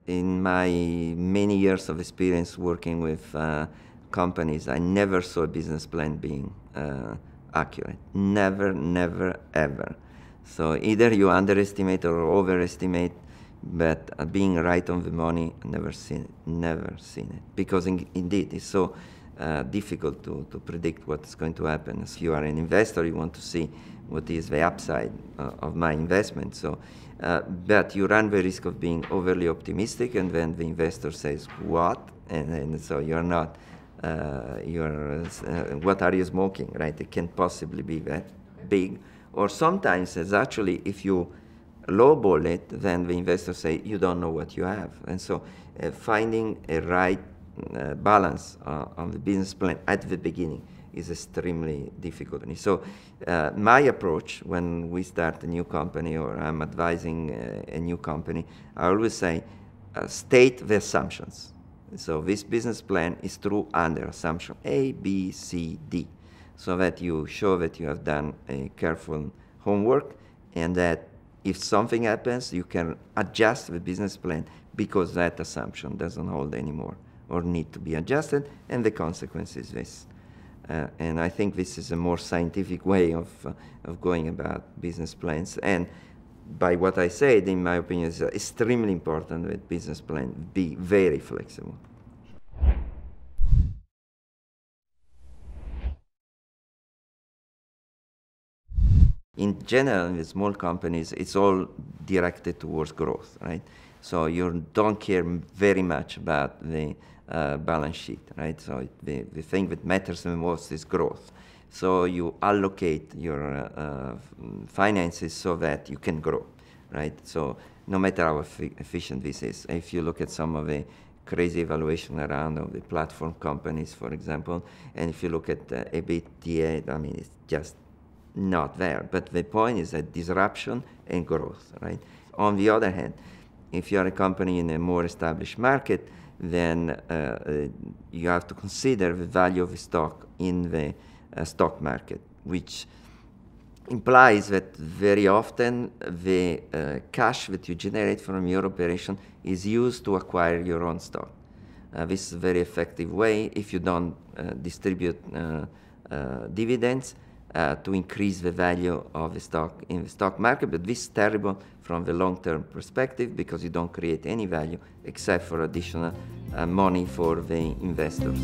In my many years of experience working with companies, I never saw a business plan being accurate. Never, never, ever. So either you underestimate or overestimate, but being right on the money, never seen it. Because indeed, it's so difficult to predict what's going to happen. If you are an investor, you want to see what is the upside of my investment. So, but you run the risk of being overly optimistic, and then the investor says, what? And so you're not, what are you smoking, right? It can't possibly be that big. Or sometimes it's actually, if you lowball it, then the investors say, you don't know what you have. And so finding a right balance on the business plan at the beginning is extremely difficult. And so my approach when we start a new company or I'm advising a new company, I always say, state the assumptions. So this business plan is true under assumption A, B, C, D, so that you show that you have done a careful homework and that if something happens, you can adjust the business plan because that assumption doesn't hold anymore or need to be adjusted, and the consequence is this. And I think this is a more scientific way of going about business plans. And by what I said, in my opinion, it's extremely important that business plan be very flexible. In general, in the small companies, it's all directed towards growth, right? So you don't care very much about the balance sheet, right? So the thing that matters the most is growth. So you allocate your finances so that you can grow, right? So no matter how efficient this is, if you look at some of the crazy evaluation around of the platform companies, for example, and if you look at EBITDA, I mean, it's just not there. But the point is that disruption and growth, right? On the other hand, if you are a company in a more established market, then you have to consider the value of the stock in the stock market, which implies that very often the cash that you generate from your operation is used to acquire your own stock. This is a very effective way if you don't distribute dividends to increase the value of the stock in the stock market, but this is terrible from the long-term perspective because you don't create any value except for additional money for the investors.